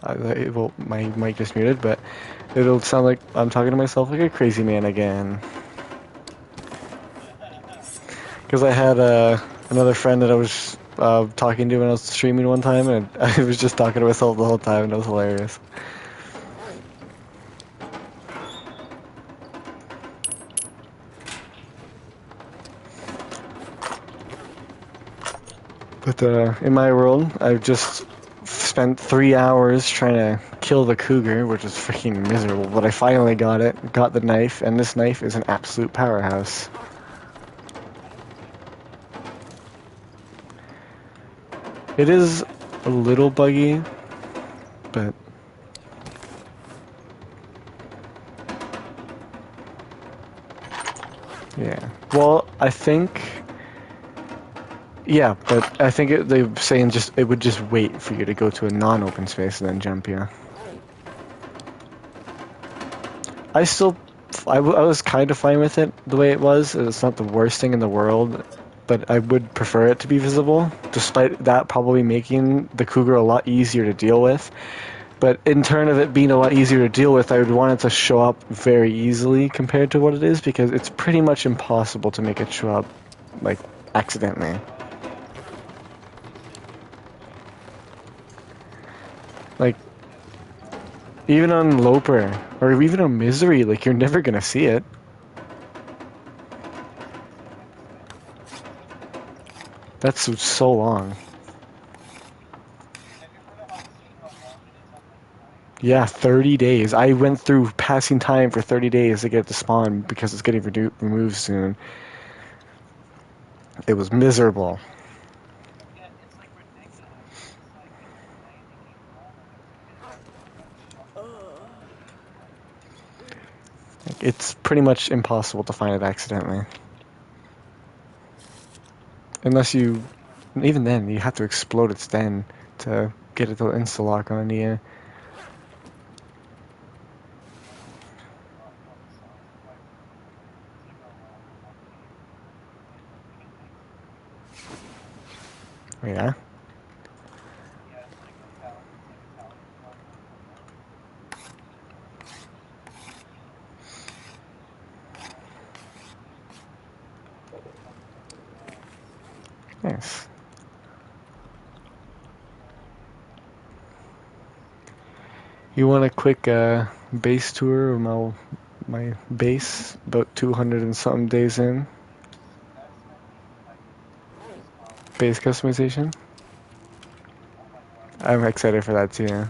Well, my mic just muted, but it'll sound like I'm talking to myself like a crazy man again. Because I had another friend that I was talking to when I was streaming one time, and I was just talking to myself the whole time, and it was hilarious. But in my world, I've just spent 3 hours trying to kill the cougar, which was freaking miserable. But I finally got it, got the knife, and this knife is an absolute powerhouse. It is a little buggy, but yeah. Well, I think. Yeah, but I think they're saying just it would just wait for you to go to a non-open space and then jump you. I still, I was kind of fine with it the way it was. It's not the worst thing in the world, but I would prefer it to be visible, despite that probably making the cougar a lot easier to deal with. But in turn of it being a lot easier to deal with, I would want it to show up very easily compared to what it is, because it's pretty much impossible to make it show up, like, accidentally. Like, even on Loper, or even on Misery, like, you're never gonna see it. That's so long. Yeah, 30 days. I went through passing time for 30 days to get it to spawn because it's getting removed soon. It was miserable. Like, it's pretty much impossible to find it accidentally. Unless you... Even then, you have to explode its den to get it to insta-lock on you. Yeah? Nice. You want a quick base tour of my base? About 200 and something days in. Base customization? I'm excited for that too.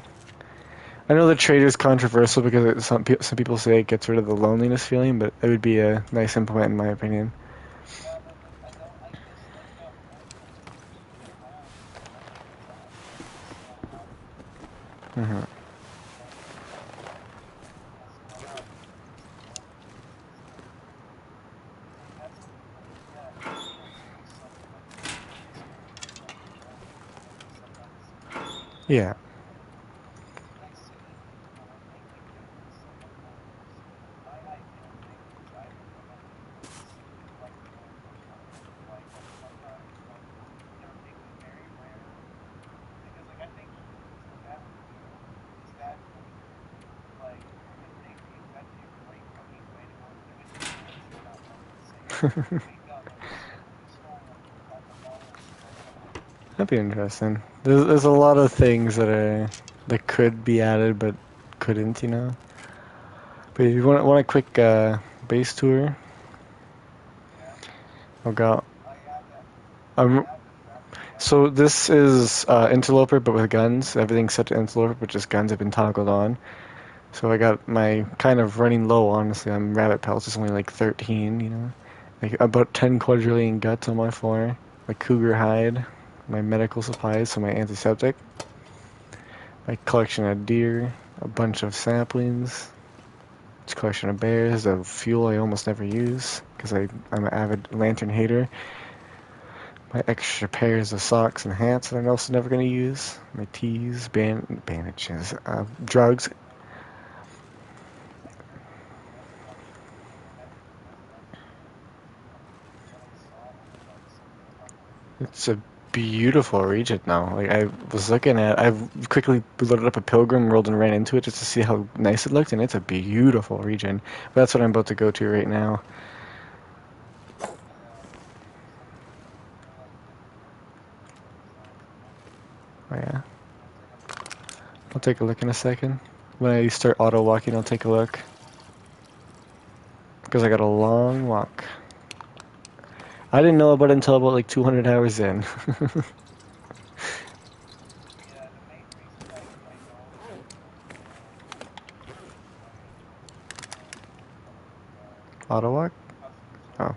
I know the trader's controversial because some people say it gets rid of the loneliness feeling, but it would be a nice implement in my opinion. Hmm. Yeah. That'd be interesting. There's a lot of things that could be added but couldn't, you know. But if you want a quick base tour, I've got. Um, so this is interloper but with guns. Everything's set to interloper, but just guns have been toggled on. So I got my kind of running low, honestly. I'm rabbit pelts. It's only like 13, you know. Like about 10 quadrillion guts on my floor. My cougar hide. My medical supplies, so my antiseptic. My collection of deer. A bunch of saplings. It's a collection of bears. The fuel I almost never use because I'm an avid lantern hater. My extra pairs of socks and hats that I'm also never going to use. My teas, bandages, drugs. It's a beautiful region now. Like I was looking at, I quickly loaded up a Pilgrim world and ran into it just to see how nice it looked, and it's a beautiful region. But that's what I'm about to go to right now. Oh yeah, I'll take a look in a second. When I start auto walking, I'll take a look because I got a long walk. I didn't know about it until about like 200 hours in. Auto walk? Oh.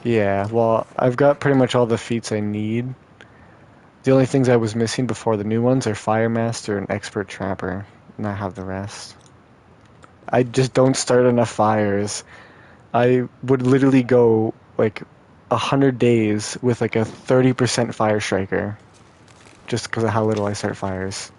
Yeah, well, I've got pretty much all the feats I need. The only things I was missing before the new ones are Fire Master and Expert Trapper, and I have the rest. I just don't start enough fires. I would literally go like 100 days with like a 30% fire striker, just because of how little I start fires.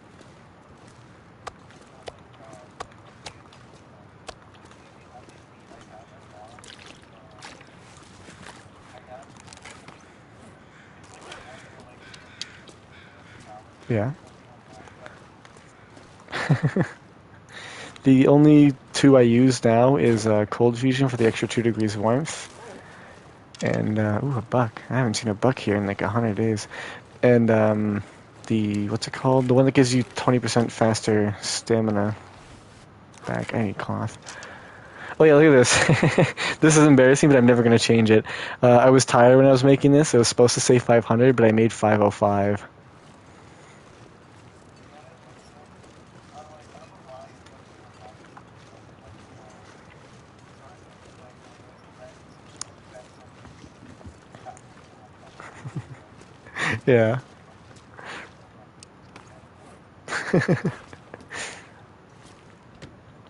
Yeah. The only two I use now is Cold Fusion for the extra 2 degrees warmth, and ooh, a buck. I haven't seen a buck here in like 100 days. And the what's it called? The one that gives you 20% faster stamina back. I need cloth. Oh yeah, look at this. This is embarrassing, but I'm never gonna change it. I was tired when I was making this. It was supposed to say 500, but I made 505. Yeah. I'm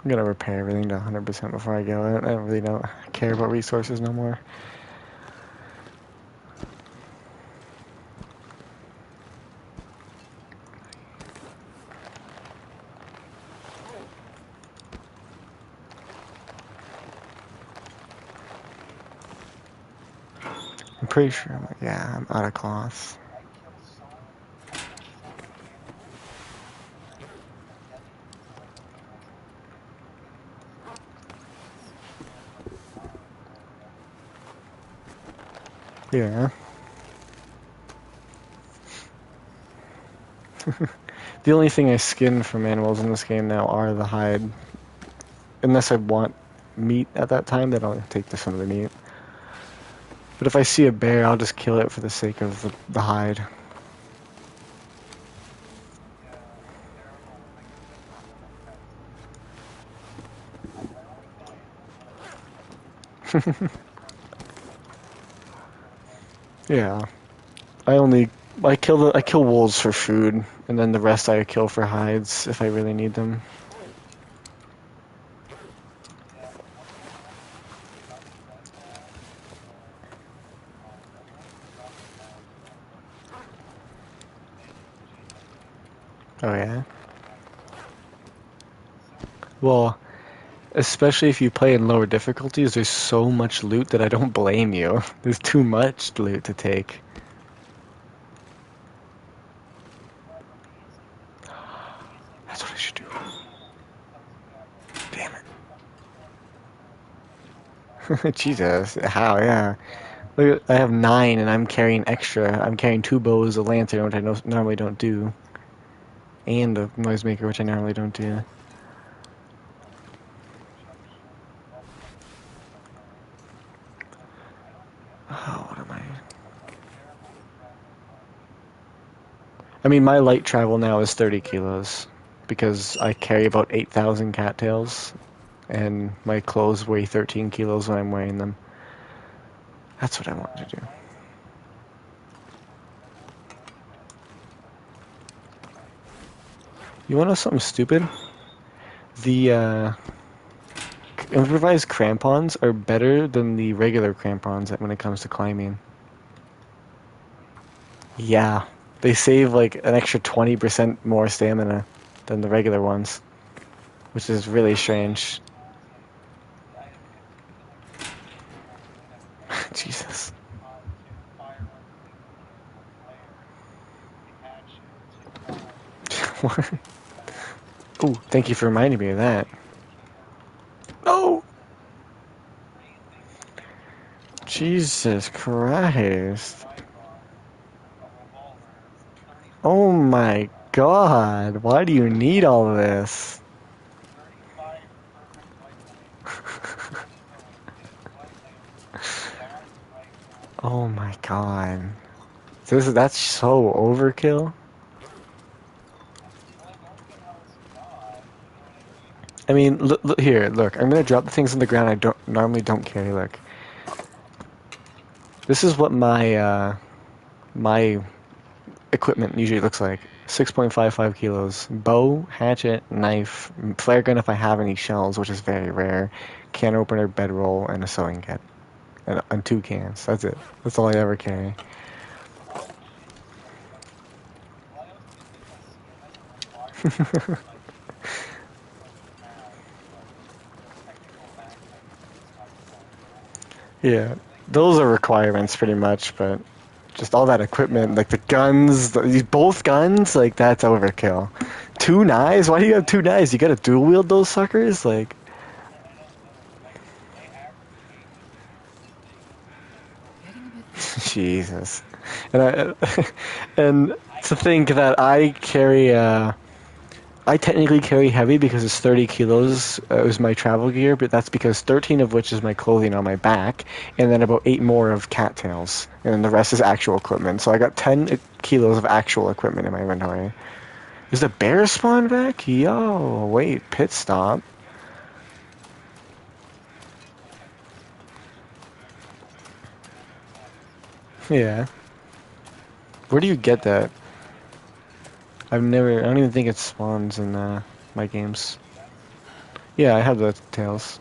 gonna repair everything to 100% before I go. I don't really don't care about resources no more. I'm pretty sure. Yeah, I'm out of cloth. Yeah. The only thing I skin from animals in this game now are the hide. Unless I want meat at that time, then I'll take some of the meat. But if I see a bear, I'll just kill it for the sake of the hide. Yeah. I kill wolves for food, and then the rest I kill for hides if I really need them. Oh yeah. Well, especially if you play in lower difficulties, there's so much loot that I don't blame you. There's too much loot to take. That's what I should do. Damn it. Jesus. How? Yeah. Look, I have 9 and I'm carrying extra. I'm carrying 2 bows, a lantern, which I normally don't do, and a noisemaker, which I normally don't do. Oh, what am I? I mean, my light travel now is 30 kilos because I carry about 8,000 cattails, and my clothes weigh 13 kilos when I'm wearing them. That's what I want to do. You want to know something stupid? The improvised crampons are better than the regular crampons when it comes to climbing. Yeah, they save like an extra 20% more stamina than the regular ones, which is really strange. Ooh, thank you for reminding me of that. No! Jesus Christ. Oh my god, why do you need all this? Oh my god. That's so overkill. I mean, look here, look. I'm gonna drop the things on the ground I don't carry. Look, this is what my equipment usually looks like. 6.55 kilos. Bow, hatchet, knife, flare gun if I have any shells, which is very rare. Can opener, bedroll, and a sewing kit, and 2 cans. That's it. That's all I ever carry. Yeah, those are requirements pretty much, but just all that equipment, like the guns, these both guns, like that's overkill. 2 knives? Why do you have 2 knives? You gotta dual wield those suckers? Like, Jesus. And and to think that I technically carry heavy because it's 30 kilos is my travel gear, but that's because 13 of which is my clothing on my back, and then about 8 more of cattails, and then the rest is actual equipment. So I got 10 kilos of actual equipment in my inventory. Is the bear spawn back? Yo, wait, pit stop. Yeah. Where do you get that? I don't even think it spawns in my games. Yeah, I have the tails.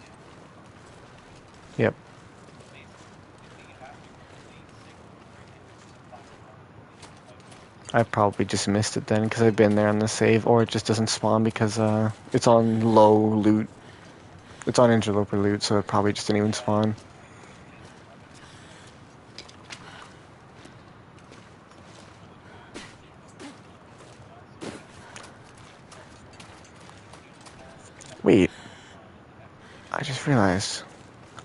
Yep. I probably just missed it then because I've been there on the save, or it just doesn't spawn because it's on low loot. It's on interloper loot, so it probably just didn't even spawn. Wait, I just realized.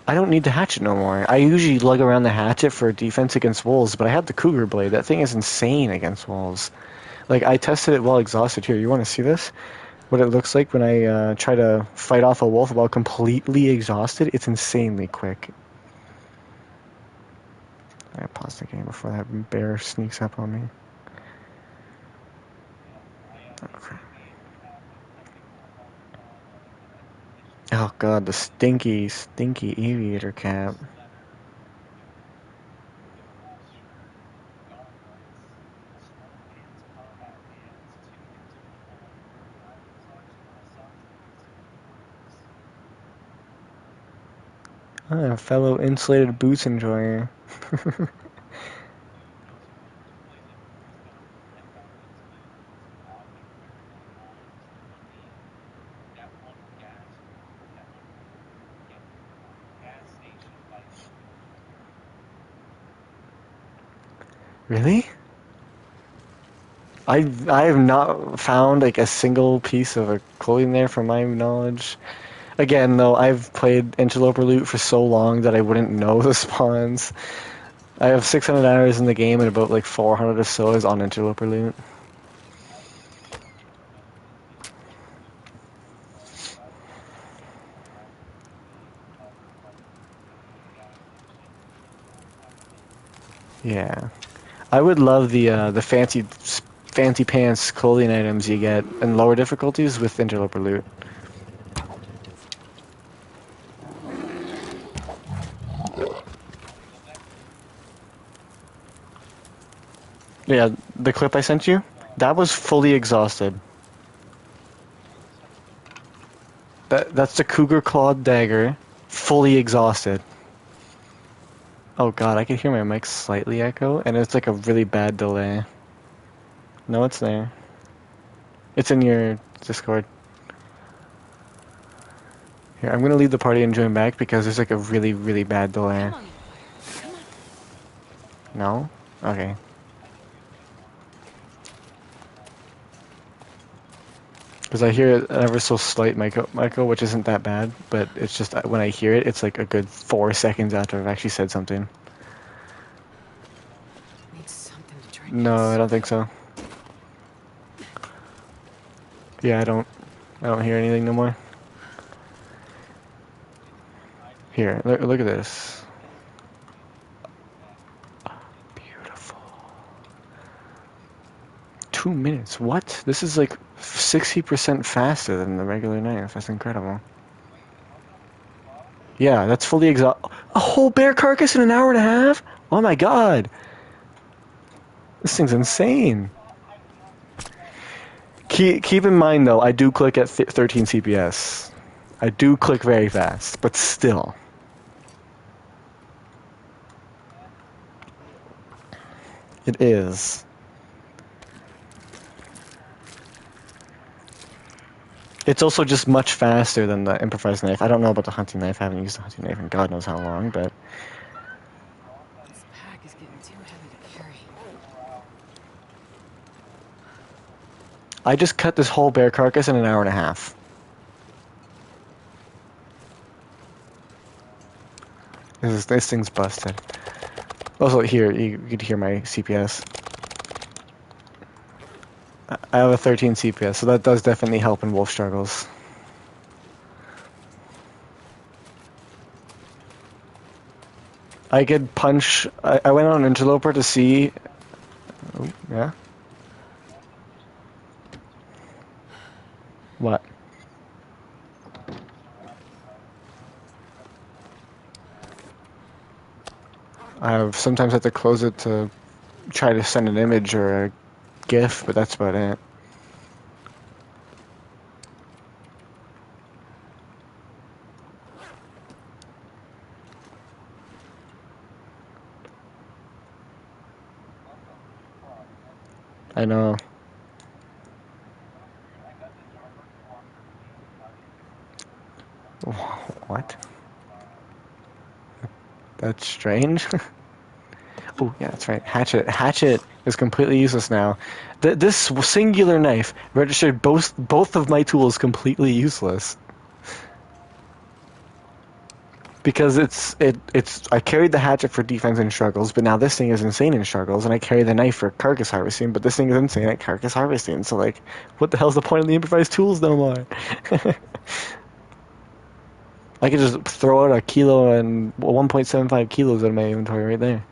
I don't need the hatchet no more. I usually lug around the hatchet for defense against wolves, but I have the cougar blade. That thing is insane against wolves. Like, I tested it while exhausted. Here, you want to see this? What it looks like when I try to fight off a wolf while completely exhausted? It's insanely quick. I pause the game before that bear sneaks up on me. Okay. Oh god, the stinky, stinky aviator cap. Ah, fellow insulated boots enjoyer. Really? I have not found like a single piece of a clothing there from my knowledge. Again, though, I've played Interloper Loot for so long that I wouldn't know the spawns. I have 600 hours in the game and about like 400 or so is on Interloper Loot. Yeah, I would love the fancy pants clothing items you get in lower difficulties with Interloper Loot. Yeah, the clip I sent you, that was fully exhausted. That's the Cougar Clawed Dagger, fully exhausted. Oh god, I can hear my mic slightly echo, and it's like a really bad delay. No, it's there. It's in your Discord. Here, I'm gonna leave the party and join back because there's like a really, really bad delay. No? Okay. Because I hear it ever so slight Michael, which isn't that bad, but it's just when I hear it, it's like a good 4 seconds after I've actually said something. Need something to try and No, I get don't think so. Yeah, I don't hear anything no more. Here, look at this. Beautiful. 2 minutes. What? This is like 60% faster than the regular knife. That's incredible. Yeah, that's fully exhaust. A whole bear carcass in an hour and a half? Oh my god. This thing's insane. Keep in mind though, I do click at 13 CPS. I do click very fast, but still. It is. It's also just much faster than the improvised knife. I don't know about the hunting knife. I haven't used the hunting knife in God knows how long, but This pack is getting too heavy to carry. I just cut this whole bear carcass in an hour and a half. This thing's busted. Also, here you could hear my CPS. I have a 13 CPS, so that does definitely help in wolf struggles. I could punch. I went on Interloper to see. Oh, yeah. What? I've sometimes had to close it to try to send an image or a GIF, but that's about it. I know. What? That's strange. Oh, yeah, that's right. Hatchet. Hatchet is completely useless now. This singular knife registered both of my tools completely useless. Because I carried the hatchet for defense and struggles, but now this thing is insane in struggles, and I carry the knife for carcass harvesting, but this thing is insane at carcass harvesting. So like, what the hell's the point of the improvised tools no more? I could just throw out a kilo and 1.75 kilos out of my inventory right there.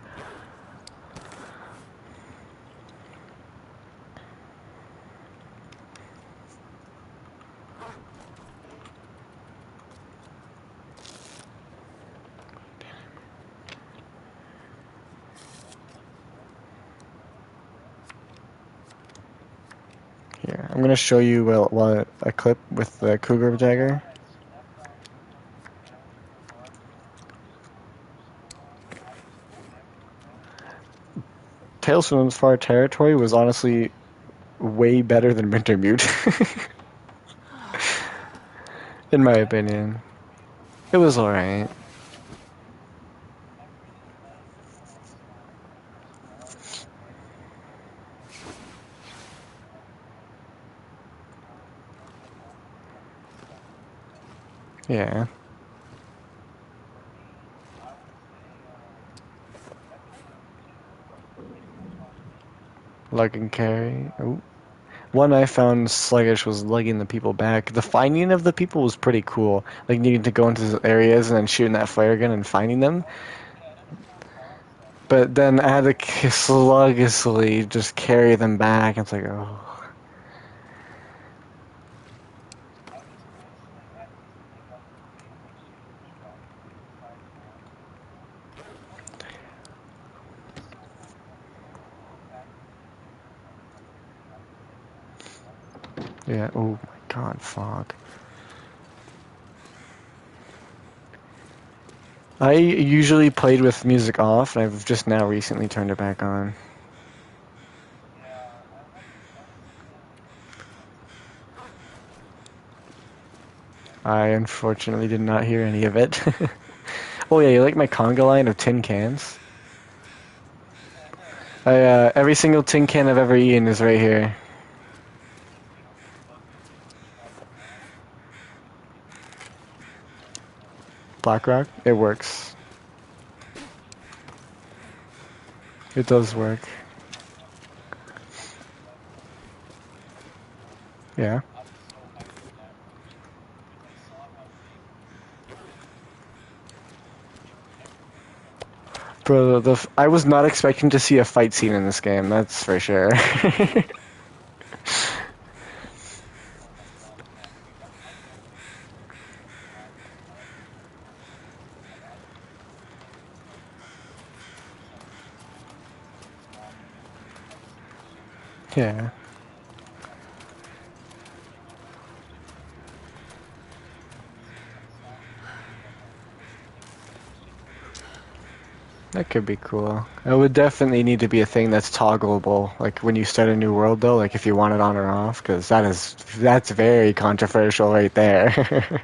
Here, I'm gonna show you a clip with the Cougar Dagger. Tales from Far Territory was honestly way better than Wintermute, in my opinion. It was alright. Yeah. Lug and carry. Ooh. One I found sluggish was lugging the people back. The finding of the people was pretty cool. Like needing to go into areas and then shooting that flare gun and finding them. But then I had to sluggishly just carry them back. It's like, oh. Yeah, oh my god, fog. I usually played with music off, and I've just now recently turned it back on. I unfortunately did not hear any of it. Oh yeah, you like my conga line of tin cans? Every single tin can I've ever eaten is right here. Flak Rock, it works. It does work. Yeah. Bro, I was not expecting to see a fight scene in this game, that's for sure. Yeah. That could be cool. It would definitely need to be a thing that's toggleable, like when you start a new world though, like if you want it on or off, because that's very controversial right there.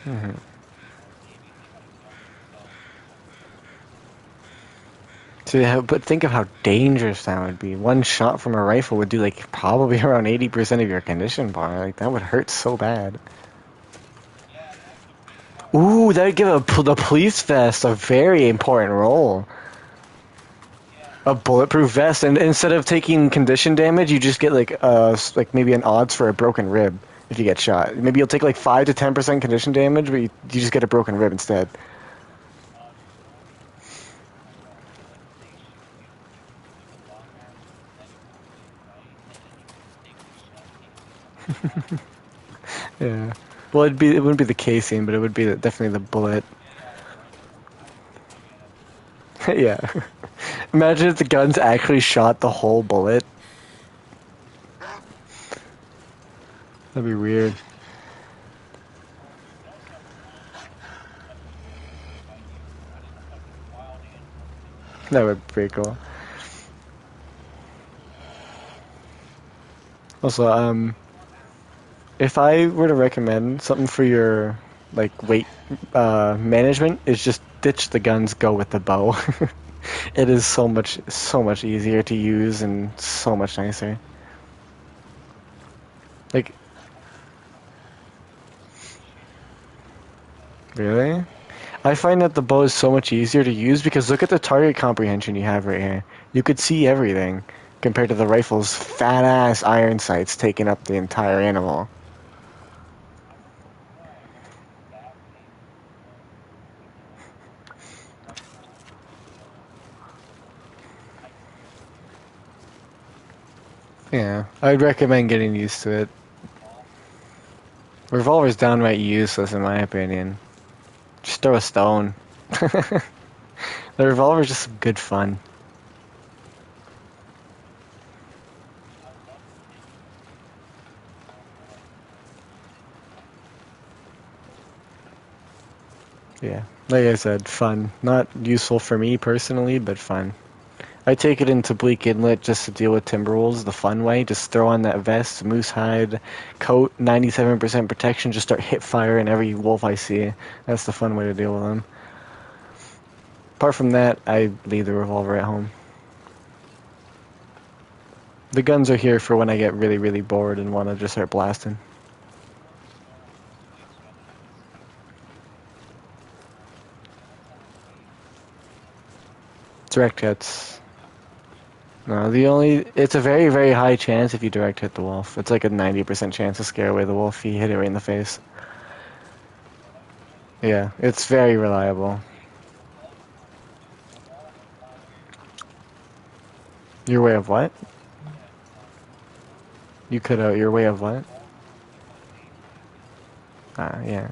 Mhm. So yeah, but think of how dangerous that would be. One shot from a rifle would do like probably around 80% of your condition bar. Like that would hurt so bad. Ooh, that would give the police vest a very important role. A bulletproof vest, and instead of taking condition damage, you just get like maybe an odds for a broken rib if you get shot. Maybe you'll take like 5 to 10% condition damage, but you just get a broken rib instead. Yeah. Well, it wouldn't be the casing, but it would be definitely the bullet. Yeah. Imagine if the guns actually shot the whole bullet. That'd be weird. That would be pretty cool. Also, if I were to recommend something for your like weight management, is just ditch the guns, go with the bow. It is so much easier to use and so much nicer. Like, really? I find that the bow is so much easier to use because look at the target comprehension you have right here. You could see everything compared to the rifle's fat ass iron sights taking up the entire animal. Yeah, I'd recommend getting used to it. Revolver's downright useless in my opinion. Just throw a stone. The revolver's just some good fun. Yeah, like I said, fun. Not useful for me personally, but fun. I take it into Bleak Inlet just to deal with Timberwolves the fun way. Just throw on that vest, moose hide, coat, 97% protection, just start hip firing every wolf I see. That's the fun way to deal with them. Apart from that, I leave the revolver at home. The guns are here for when I get really, really bored and want to just start blasting. Direct hits. No, it's a very, very high chance if you direct hit the wolf. It's like a 90% chance to scare away the wolf if you hit it right in the face. Yeah, it's very reliable. Your way of what? You cut out your way of what? Yeah.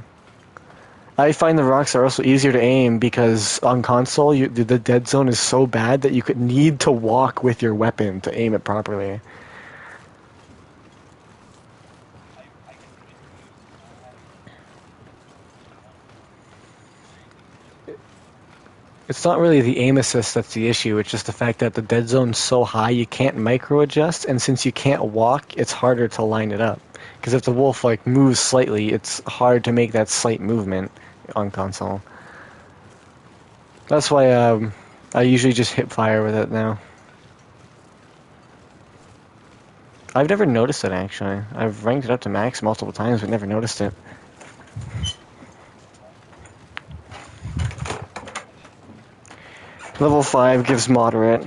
I find the rocks are also easier to aim because on console, the dead zone is so bad that you could need to walk with your weapon to aim it properly. It's not really the aim assist that's the issue, it's just the fact that the dead zone's so high you can't micro adjust, and since you can't walk, it's harder to line it up. Because if the wolf like moves slightly, it's hard to make that slight movement on console. That's why I usually just hit fire with it now. I've never noticed it actually. I've ranked it up to max multiple times, but never noticed it. Level 5 gives moderate.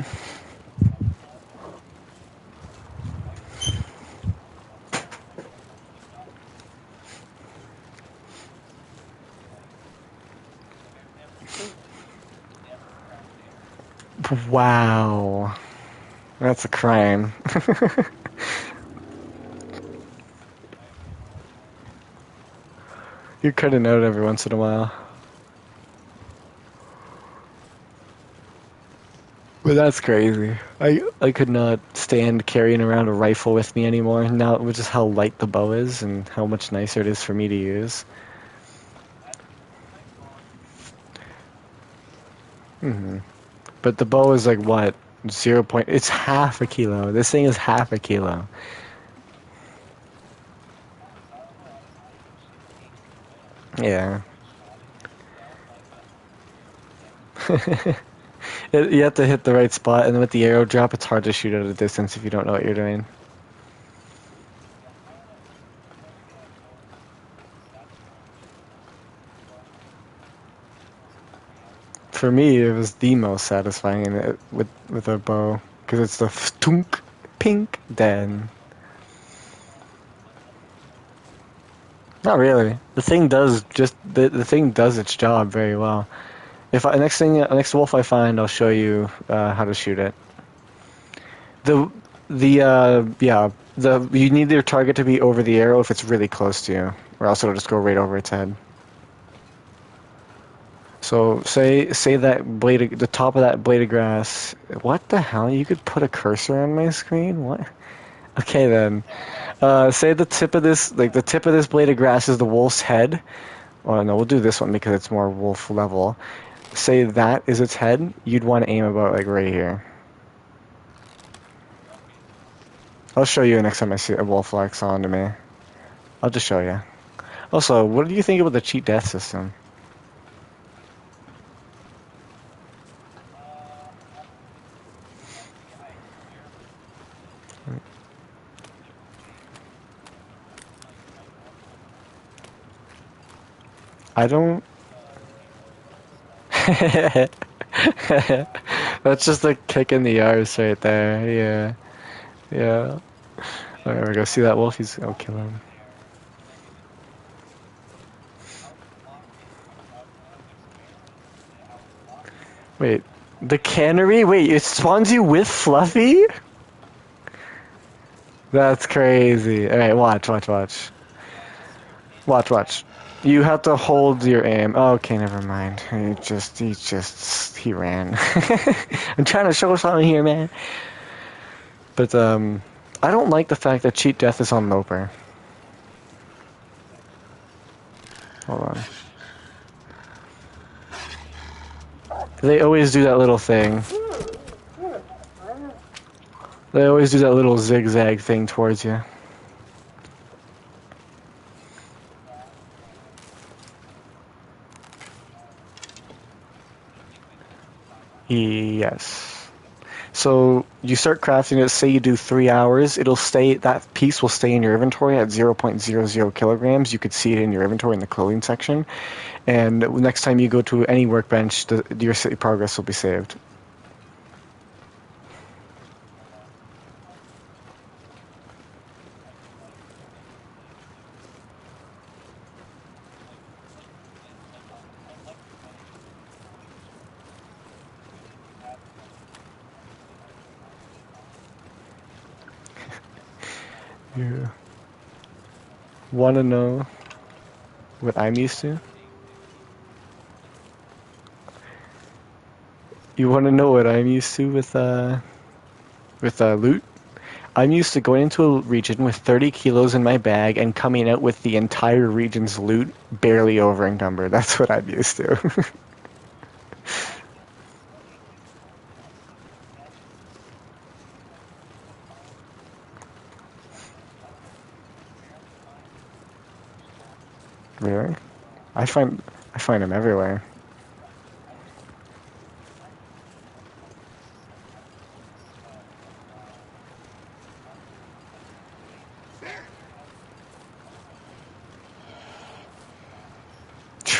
Wow. That's a crime. You're cutting out every once in a while. But that's crazy. I could not stand carrying around a rifle with me anymore. Now, which is how light the bow is and how much nicer it is for me to use. Hmm. But the bow is like what? 0. It's half a kilo. This thing is half a kilo. Yeah. You have to hit the right spot, and with the arrow drop, it's hard to shoot at a distance if you don't know what you're doing. For me, it was the most satisfying in it with a bow because it's the stunk pink then. Not really. The thing does just the thing does its job very well. If I, next wolf I find, I'll show you how to shoot it. The you need your target to be over the arrow if it's really close to you, or else it'll just go right over its head. So say that blade, the top of that blade of grass. What the hell? You could put a cursor on my screen? What? Okay then. Say the tip of this, like the tip of this blade of grass is the wolf's head. Oh no, we'll do this one because it's more wolf level. Say that is its head. You'd want to aim about like right here. I'll show you next time I see a wolf flex onto me. I'll just show you. Also, what do you think about the cheat death system? I don't. That's just a kick in the arse right there. Yeah, yeah. Oh, there we go. See that wolf? I'll kill him. Wait, the cannery? Wait, it spawns you with Fluffy? That's crazy. Alright, watch. You have to hold your aim. Oh, okay, never mind. He ran. I'm trying to show something here, man. But, I don't like the fact that cheat death is on Loper. Hold on. They always do that little thing. They always do that little zigzag thing towards you. Yes. So you start crafting it, say you do 3 hours, that piece will stay in your inventory at 0.00 kilograms. You could see it in your inventory in the clothing section. And next time you go to any workbench, your city progress will be saved. You want to know what I'm used to? You want to know what I'm used to with loot? I'm used to going into a region with 30 kilos in my bag and coming out with the entire region's loot barely over encumbered. That's what I'm used to. Really? I find them everywhere.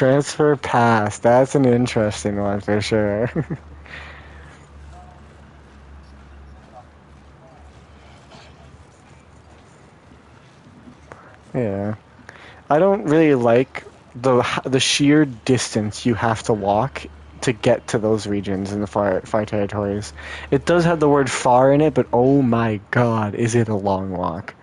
Transfer pass. That's an interesting one for sure. Yeah. I don't really like the sheer distance you have to walk to get to those regions in the far territories. It does have the word far in it, but oh my god, is it a long walk.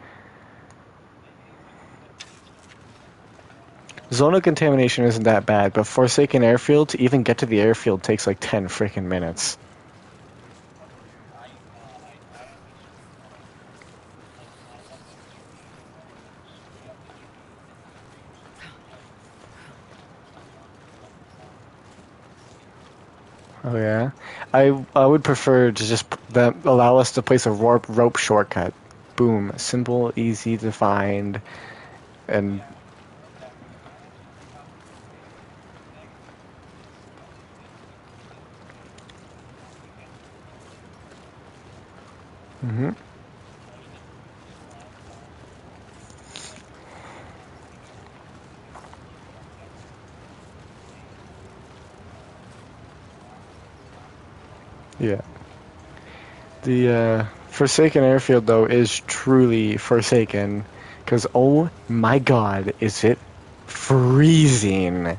Zone of contamination isn't that bad, but Forsaken Airfield, to even get to the airfield takes like 10 freaking minutes. Oh yeah, I would prefer to just that allow us to place a rope shortcut. Boom, simple, easy to find, and hmm yeah. The Forsaken Airfield though is truly forsaken, because oh my god, is it freezing?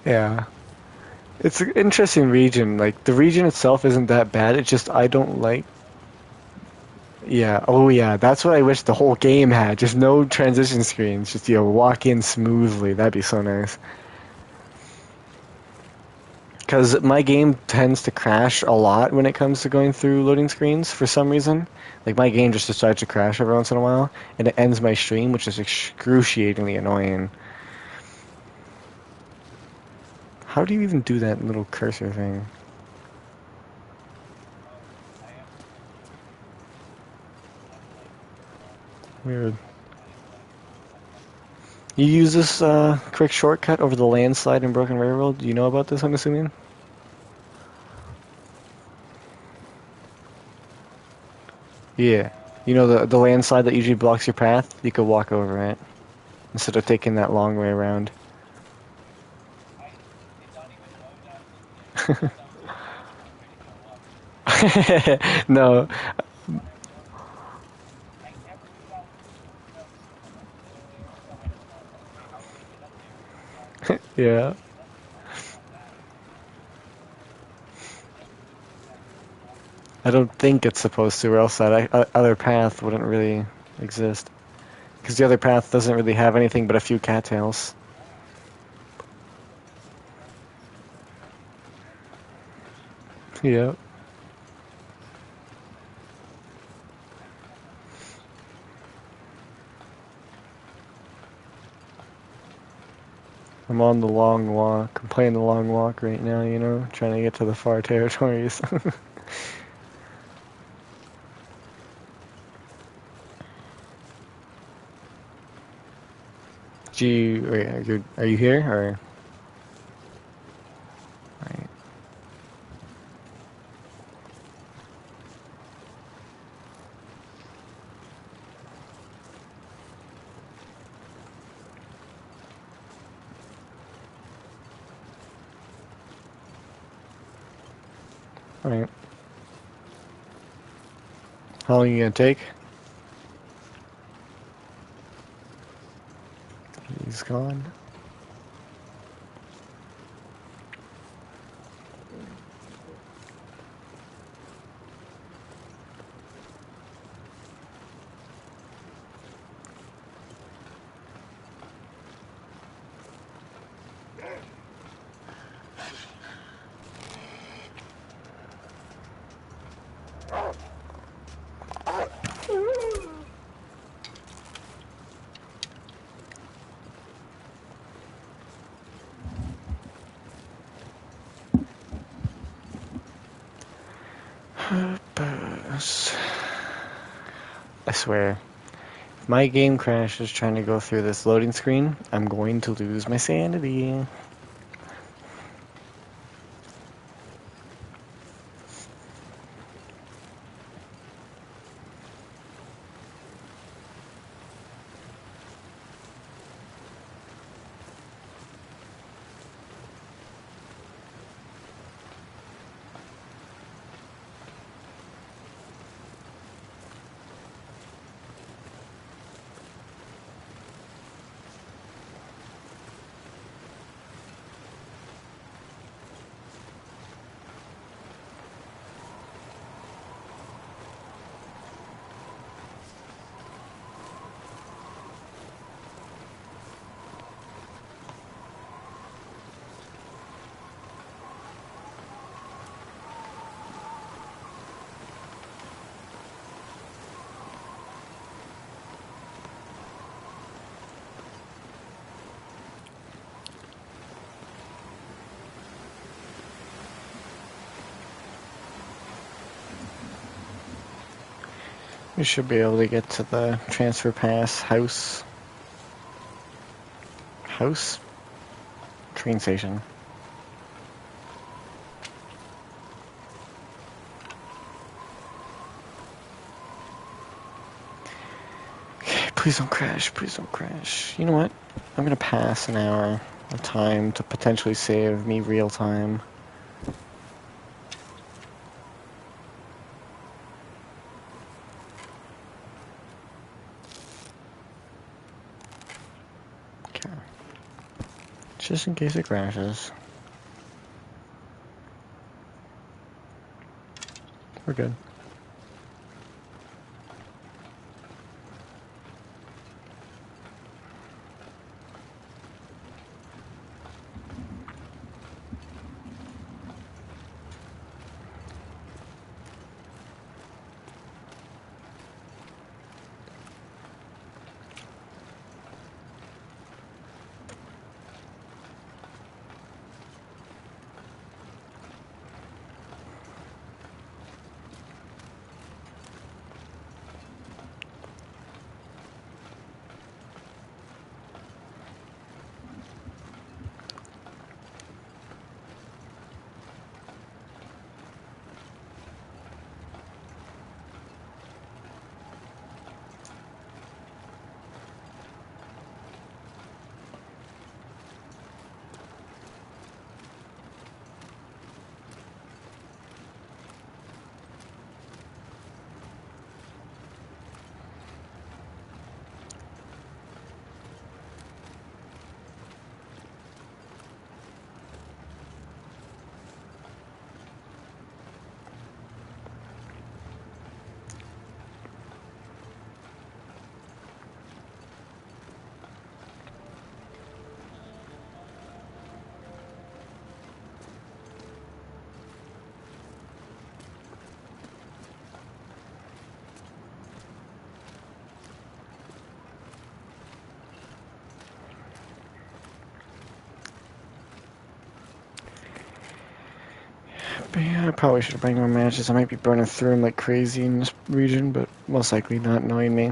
Yeah. It's an interesting region. Like the region itself isn't that bad. It's just I don't like. Yeah. Oh yeah. That's what I wish the whole game had. Just no transition screens. Just walk in smoothly. That'd be so nice. Because my game tends to crash a lot when it comes to going through loading screens for some reason. Like my game just decides to crash every once in a while, and it ends my stream, which is excruciatingly annoying. How do you even do that little cursor thing? Weird. You use this quick shortcut over the landslide in Broken Railroad. Do you know about this, I'm assuming? Yeah. You know the landslide that usually blocks your path? You could walk over it instead of taking that long way around. No. Yeah. I don't think it's supposed to, or else that other path wouldn't really exist. Because the other path doesn't really have anything but a few cattails. Yeah. I'm on the long walk. I'm playing the long walk right now, trying to get to the far territories. Wait, are you here or? Right. All right. How long are you gonna take? He's gone. I swear, if my game crashes trying to go through this loading screen, I'm going to lose my sanity. We should be able to get to the transfer pass house. House? Train station. Okay, please don't crash, please don't crash. You know what? I'm gonna pass an hour of time to potentially save me real time. Okay. Just in case it crashes. We're good. But yeah, I probably should bring more matches. I might be burning through them like crazy in this region, but most likely not, knowing me.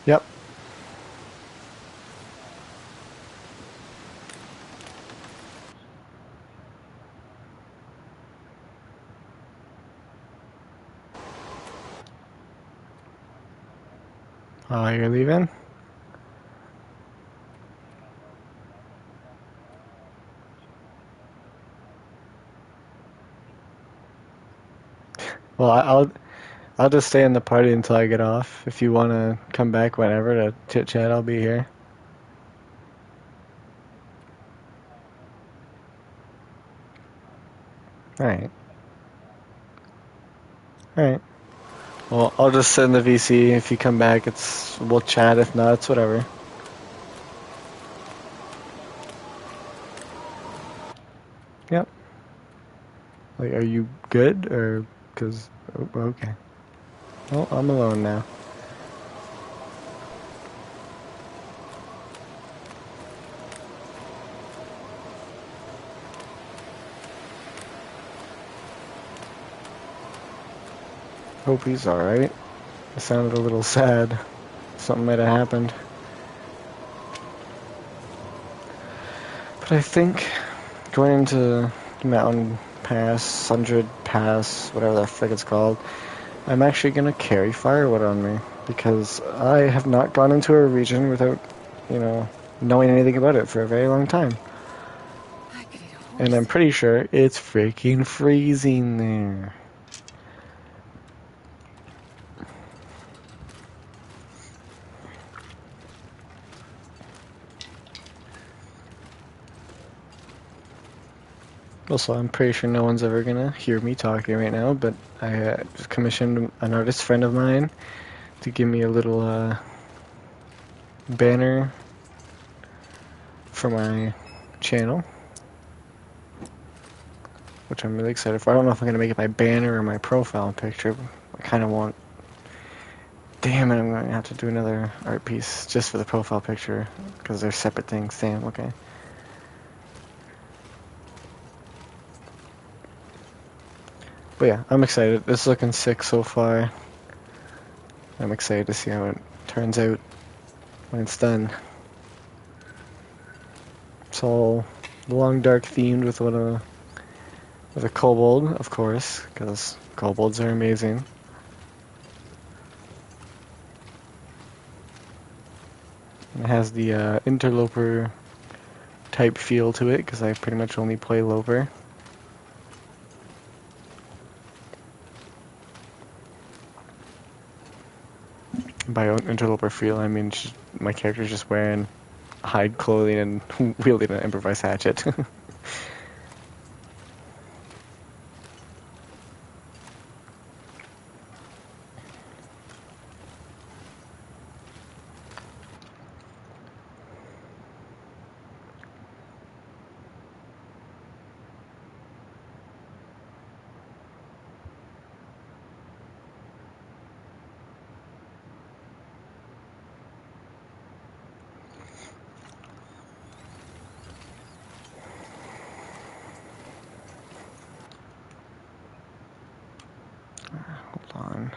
Yep. Oh, you're leaving? Well, I'll just stay in the party until I get off. If you want to come back whenever to chit chat, I'll be here. Alright. Alright. Well, I'll just sit in the VC. If you come back, we'll chat. If not, it's whatever. Yep. Like, are you good? Or, cause, oh, okay. Well, I'm alone now. Hope he's alright. It sounded a little sad. Something might have happened. But I think going into Mountain Pass, Sundred Pass, whatever the frick it's called, I'm actually going to carry firewood on me. Because I have not gone into a region without, knowing anything about it for a very long time. I could eat a horse. And I'm pretty sure it's freaking freezing there. Also, I'm pretty sure no one's ever gonna hear me talking right now, but I just commissioned an artist friend of mine to give me a little banner for my channel, which I'm really excited for. I don't know if I'm gonna make it my banner or my profile picture. I kind of want. Damn it, I'm gonna have to do another art piece just for the profile picture because they're separate things. Damn, okay. But yeah, I'm excited. This is looking sick so far. I'm excited to see how it turns out when it's done. It's all long dark themed with a kobold, of course, because kobolds are amazing. It has the interloper type feel to it because I pretty much only play loper. By interloper feel, I mean my character's just wearing hide clothing and wielding an improvised hatchet. Hold on.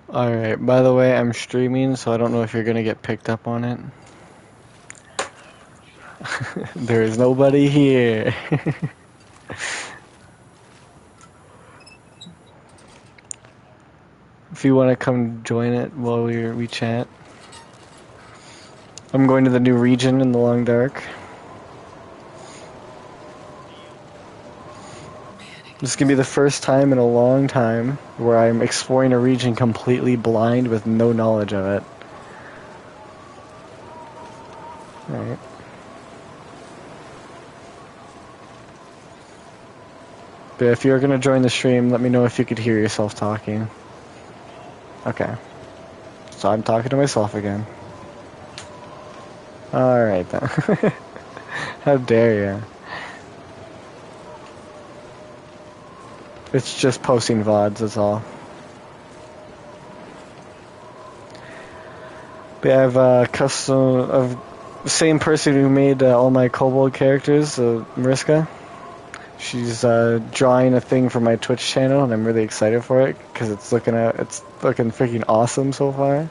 Alright, by the way, I'm streaming, so I don't know if you're gonna get picked up on it. There is nobody here. If you want to come join it while we chat. I'm going to the new region in the Long Dark. This is gonna be the first time in a long time where I'm exploring a region completely blind with no knowledge of it. Alright. But if you're gonna join the stream, let me know if you could hear yourself talking. Okay. So I'm talking to myself again. Alright then. How dare you? It's just posting VODs, that's all. But I have custom of the same person who made all my kobold characters, Mariska. She's drawing a thing for my Twitch channel, and I'm really excited for it because it's looking freaking awesome so far.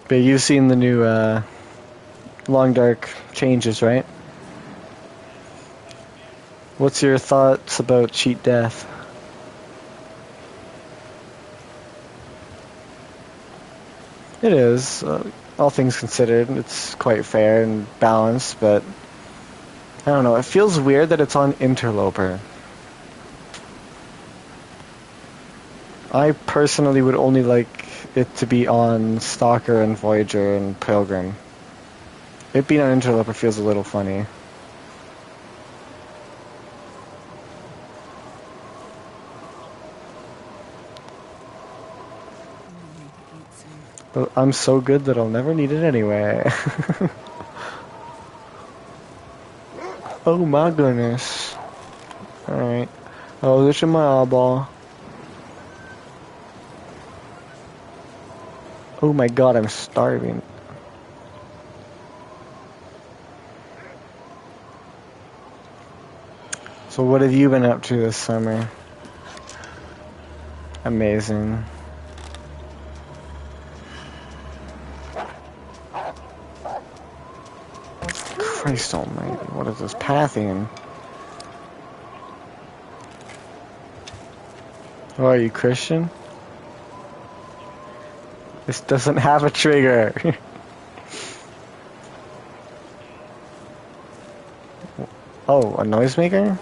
But you've seen the new Long Dark changes, right? What's your thoughts about cheat death? It is, all things considered, it's quite fair and balanced, but I don't know, it feels weird that it's on Interloper. I personally would only like it to be on Stalker and Voyager and Pilgrim. It being on Interloper feels a little funny. But I'm so good that I'll never need it anyway. Oh my goodness. Alright. Oh, this is my eyeball. Oh my god, I'm starving. So what have you been up to this summer? Amazing. Christ almighty, what is this pathing? Oh, are you Christian? This doesn't have a trigger. Oh, a noisemaker?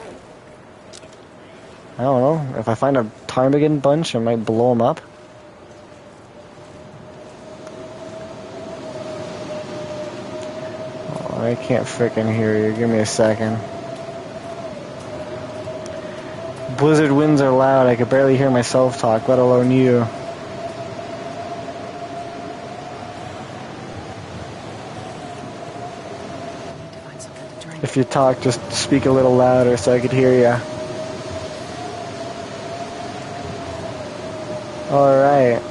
I don't know. If I find a ptarmigan bunch, I might blow them up. Oh, I can't frickin' hear you. Give me a second. Blizzard winds are loud. I could barely hear myself talk, let alone you. If you talk, just speak a little louder so I could hear you. Alright.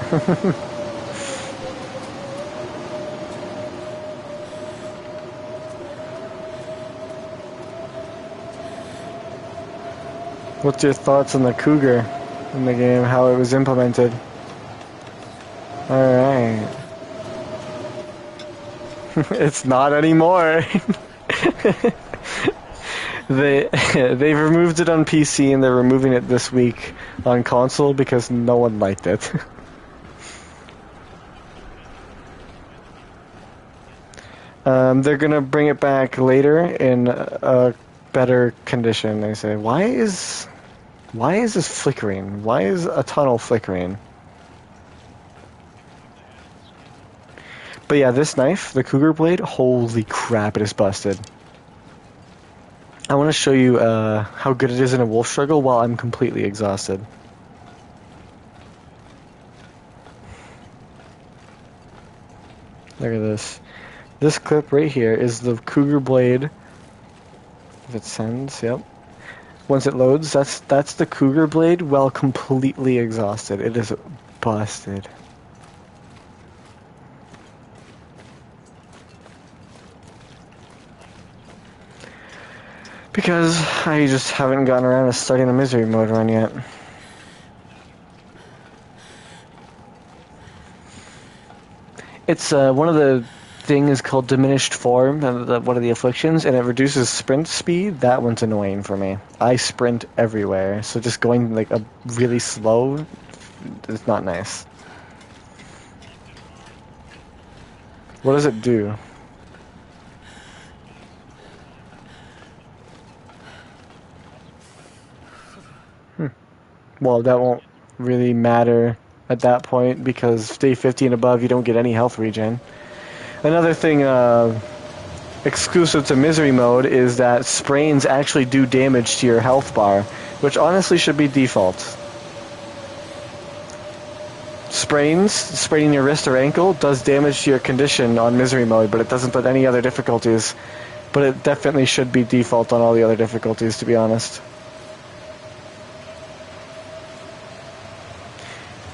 What's your thoughts on the cougar in the game, how it was implemented? Alright. It's not anymore. They've removed it on PC and they're removing it this week on console because no one liked it. They're gonna bring it back later in a better condition. They say, why is this flickering? Why is a tunnel flickering? But yeah, this knife, the Cougar blade, holy crap, it is busted. I want to show you how good it is in a wolf struggle while I'm completely exhausted. Look at this. This clip right here is the Cougar blade. If it sends, yep. Once it loads, that's the Cougar blade while completely exhausted. It is busted. Because I just haven't gotten around to starting a misery mode run yet. It's one of the things called diminished form, one of the afflictions, and it reduces sprint speed. That one's annoying for me. I sprint everywhere, so just going like a really slow is not nice. What does it do? Well, that won't really matter at that point because day 50 and above you don't get any health regen. Another thing exclusive to misery mode is that sprains actually do damage to your health bar, which honestly should be default. Spraining your wrist or ankle does damage to your condition on misery mode, but it doesn't on any other difficulties. But it definitely should be default on all the other difficulties, to be honest.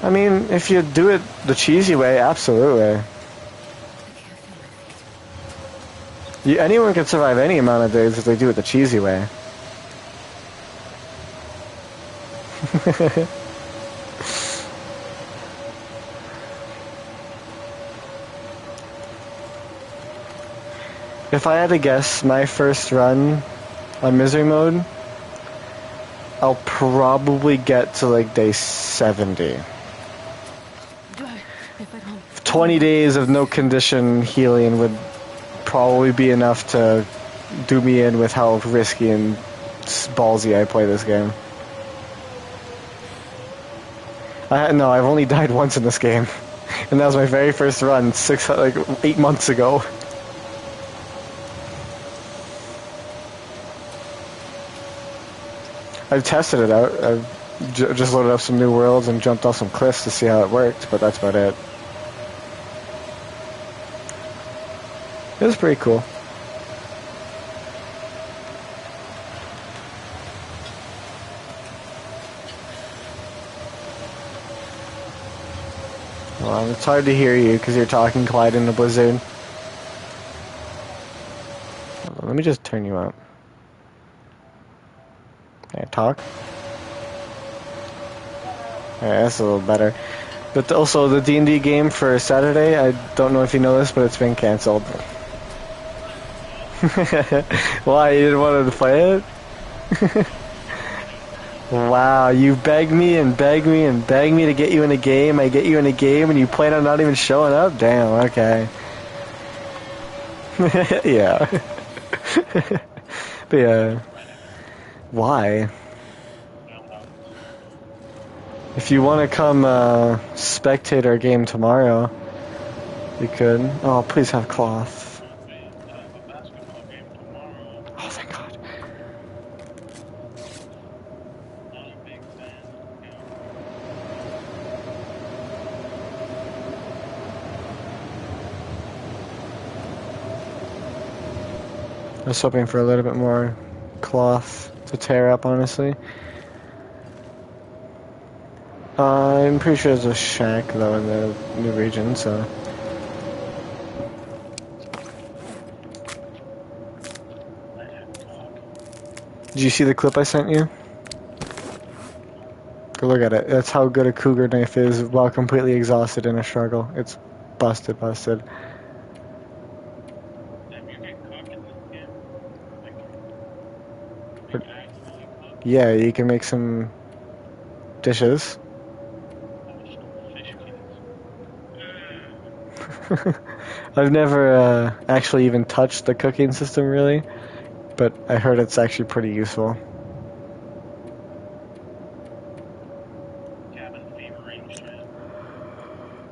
I mean, if you do it the cheesy way, absolutely. Anyone can survive any amount of days if they do it the cheesy way. If I had to guess, my first run on misery mode, I'll probably get to like day 70. 20 days of no condition healing would probably be enough to do me in with how risky and ballsy I play this game. No, I've only died once in this game, and that was my very first run 8 months ago. I've tested it out. I've just loaded up some new worlds and jumped off some cliffs to see how it worked, but that's about it. It was pretty cool. Well, it's hard to hear you because you're talking Clyde in the blizzard. Let me just turn you up. Okay, talk. Alright, that's a little better. But also, the D&D game for Saturday, I don't know if you know this, but it's been cancelled. Why, you didn't want to play it? Wow, you beg me and beg me and beg me to get you in a game. I get you in a game and you plan on not even showing up? Damn, okay. Yeah. But yeah, why? If you want to come spectate our game tomorrow, you could. Oh, please have cloth. Oh, thank God. I was hoping for a little bit more cloth to tear up, honestly. I'm pretty sure there's a shack, though, in the new region, so... Did you see the clip I sent you? Go look at it. That's how good a cougar knife is while completely exhausted in a struggle. It's busted, busted. But, yeah, you can make some dishes. I've never actually even touched the cooking system, really, but I heard it's actually pretty useful.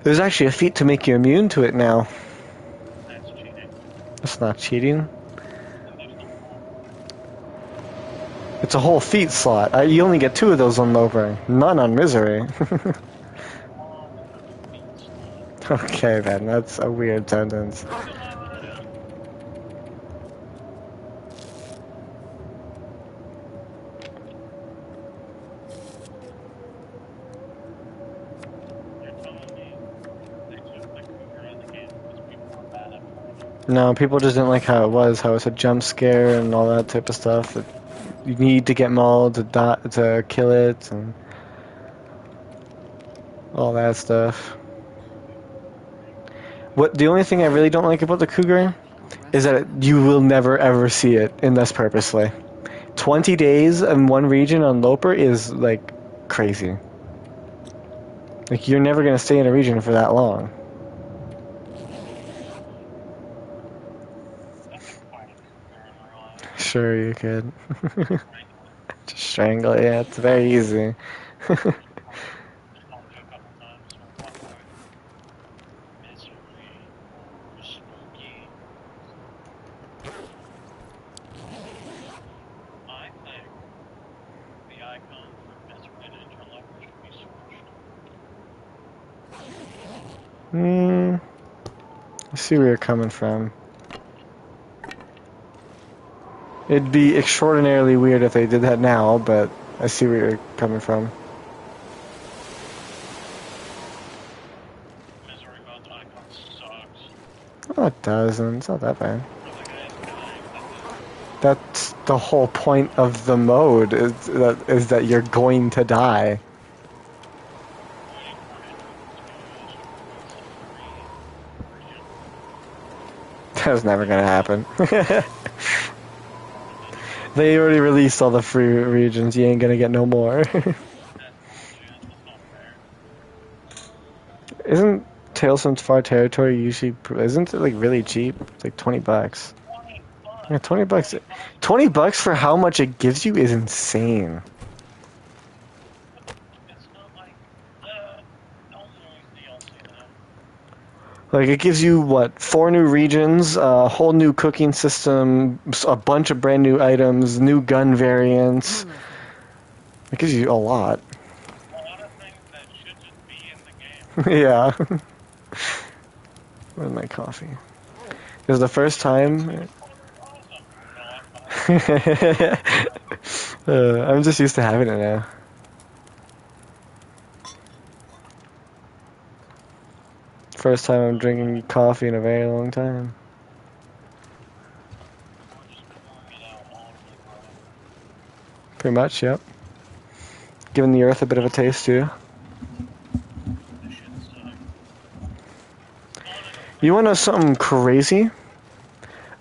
There's actually a feat to make you immune to it now. That's not cheating. It's a whole feat slot. You only get 2 of those on Loper, none on Misery. Okay, then, that's a weird sentence. No, people just didn't like how it's a jump scare and all that type of stuff. You need to get mauled to kill it and all that stuff. The only thing I really don't like about the cougar is that you will never ever see it unless purposely. 20 days in one region on Loper is like crazy. Like you're never gonna stay in a region for that long. Sure you could. Just strangle it, yeah, it's very easy. I see where you're coming from. It'd be extraordinarily weird if they did that now, but I see where you're coming from. Oh, it doesn't. It's not that bad. That's the whole point of the mode, is that you're going to die. That was never gonna happen. They already released all the free regions, you ain't gonna get no more. Isn't Tales from Far Territory usually, isn't it like really cheap? It's like 20 bucks. Yeah, 20 bucks. 20 bucks for how much it gives you is insane. Like, it gives you, what, 4 new regions, a whole new cooking system, a bunch of brand new items, new gun variants. It gives you a lot. Yeah. Where's my coffee? It was the first time... I'm just used to having it now. First time I'm drinking coffee in a very long time. Pretty much, yep. Giving the earth a bit of a taste too. You wanna know something crazy?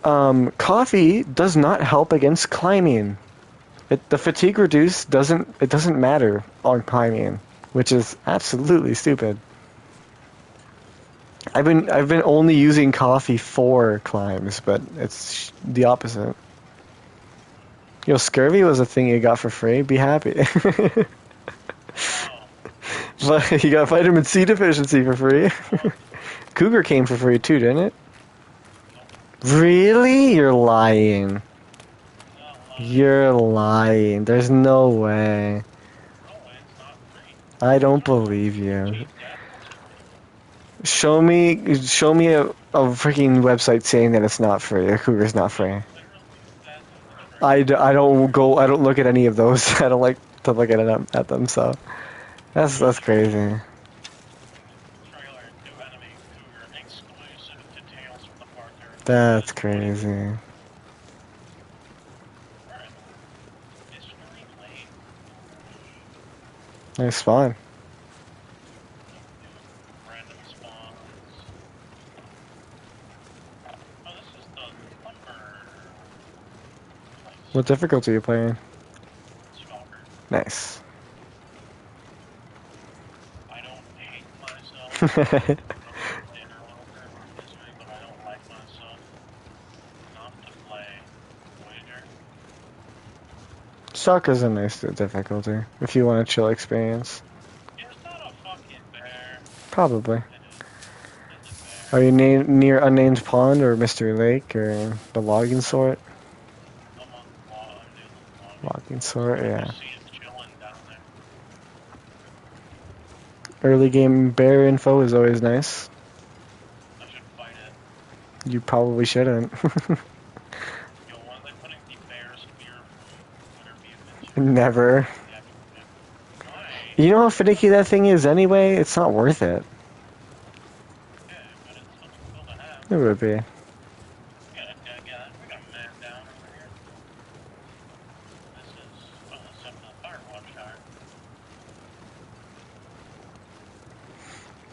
Coffee does not help against climbing. The fatigue reduce doesn't matter on climbing, which is absolutely stupid. I've been only using coffee for climbs, but it's the opposite. Yo, scurvy was a thing you got for free. Be happy. But you got vitamin C deficiency for free. Cougar came for free too, didn't it? Really? You're lying. You're lying. There's no way. I don't believe you. Show me a freaking website saying that it's not free. The Cougar's not free. I don't look at any of those. I don't like to look at them, so that's crazy. That's crazy. Nice spawn. What difficulty are you playing? Nice. I don't hate myself. Soccer's a nice difficulty if you want a chill experience. Probably. Are you near Unnamed Pond or Mystery Lake or the logging sort? Logging sort, yeah. Early game bear info is always nice. You probably shouldn't. Never. You know how finicky that thing is anyway? It's not worth it. It would be.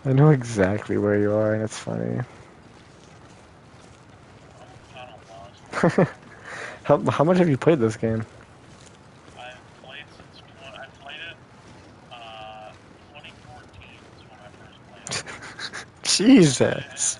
I know exactly where you are, and it's funny. How much have you played this game? I've played it 2014 is when I first played it. Jesus.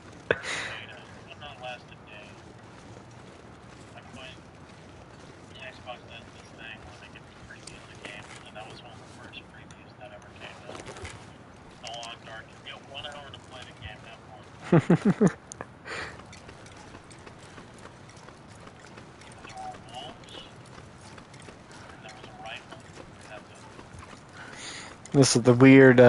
This is the weird,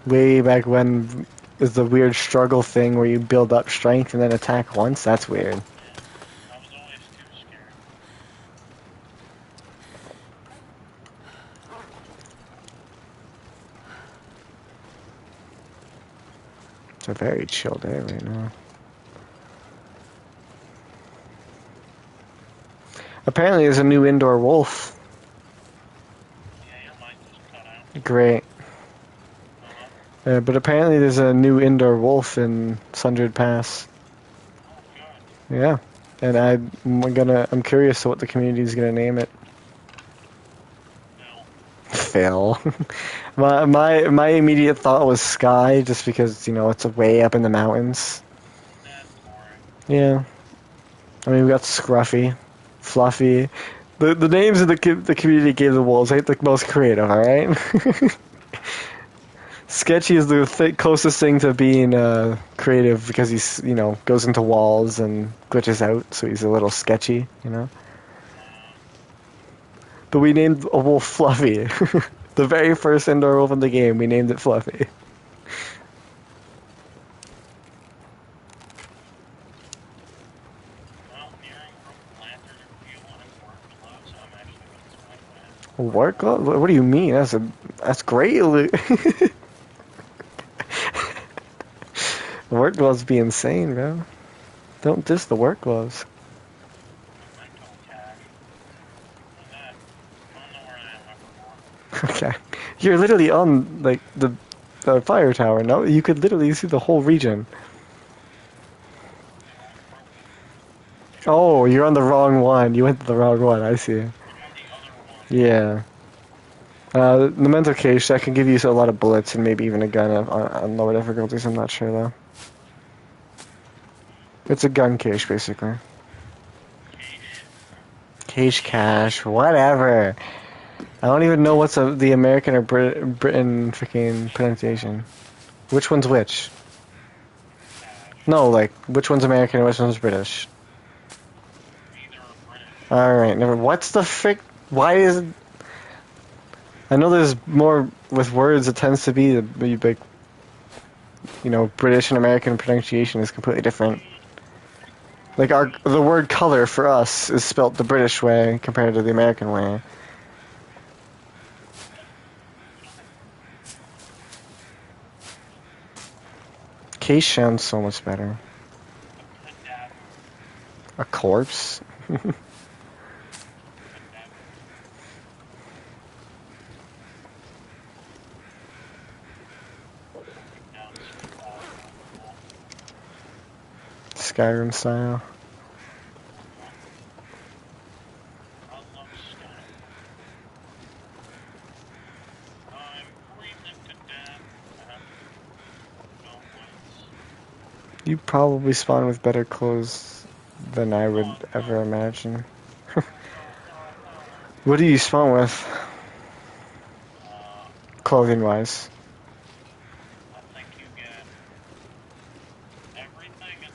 way back when is the weird struggle thing where you build up strength and then attack once. That's weird. I was always too scared. It's a very chill day right now. Apparently there's a new indoor wolf. Yeah, your mic just cut out. Great. But apparently there's a new indoor wolf in Sundred Pass. Oh, good. Yeah. And I'm curious to what the community is gonna name it. No. Phil. my immediate thought was Sky, just because, you know, it's way up in the mountains. That's boring. Yeah. I mean, we got Scruffy, Fluffy. The names of the community gave the wolves ain't the most creative, alright? Sketchy is the closest thing to being creative because he's, you know, goes into walls and glitches out, so he's a little sketchy, you know? But we named a wolf Fluffy. The very first indoor wolf in the game, we named it Fluffy. Well, nearing Broken Lantern and Fuel and work gloves, I'm actually going to swing that. Work glove? What do you mean? That's great. The work gloves be insane, bro. Don't diss the work gloves. I might go cash. And that, I don't know where I am before. Okay. You're literally on, like, the fire tower, no? You could literally see the whole region. Oh, you're on the wrong one. You went to the wrong one, I see. I'm on the other Yeah. The mental case that can give you a lot of bullets and maybe even a gun on lower difficulties. I'm not sure though. It's a gun cache basically. Cache. Cache cache, whatever. I don't even know what's the American or Britain freaking pronunciation. Which one's which? Cache. No, like which one's American and which one's British? Neither are British. All right, never. What's the frick? Why is it? I know there's more with words. It tends to be like, you know, British and American pronunciation is completely different. Like the word color for us is spelt the British way compared to the American way. Cache sounds so much better. Cadaver. A corpse? Cadaver. Down Skyrim style. I love Skyrim. I'm freezing to death. I have no wits. You probably spawn with better clothes than I would ever imagine. No, no, no. What do you spawn with, Uh, clothing wise? I think you get everything and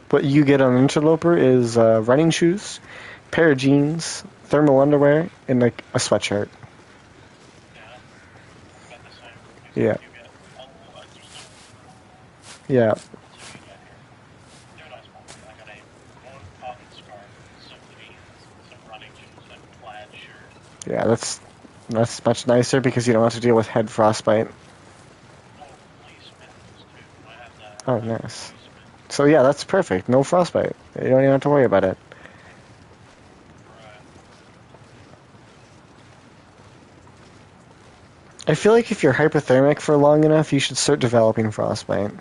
What you get on Interloper is running shoes, pair of jeans, thermal underwear, and like a sweatshirt. yeah, about the same. Except Yeah. you get a little extra stuff. Yeah, That's what you get here. Dude, I spawned. I got a warm cotton scarf, some jeans, some running shoes, and a plaid shirt. yeah, that's much nicer because you don't have to deal with head frostbite. Oh, police mittens too. I have that. Oh, I have nice. police mittens. So yeah, that's perfect. No frostbite. You don't even have to worry about it. Right. I feel like if you're hypothermic for long enough, you should start developing frostbite.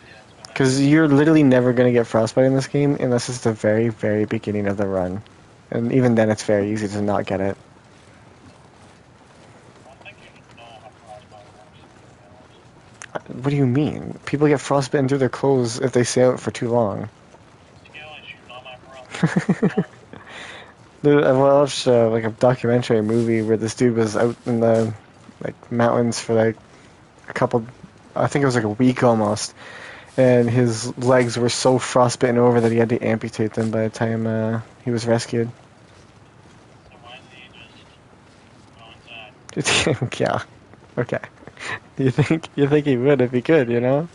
Yeah, it's gonna Because you're literally never going to get frostbite in this game unless it's the very, very beginning of the run. And even then, it's very easy to not get it. I think you should know how frostbite works, to be honest. What do you mean? People get frostbitten through their clothes if they stay out for too long. Skill issue, not my problem. I watched like a documentary movie where this dude was out in the like mountains for like a couple, I think it was like a week almost, and his legs were so frostbitten over that he had to amputate them by the time he was rescued. So why didn't he just go inside? Yeah, okay. You think he would if he could, you know?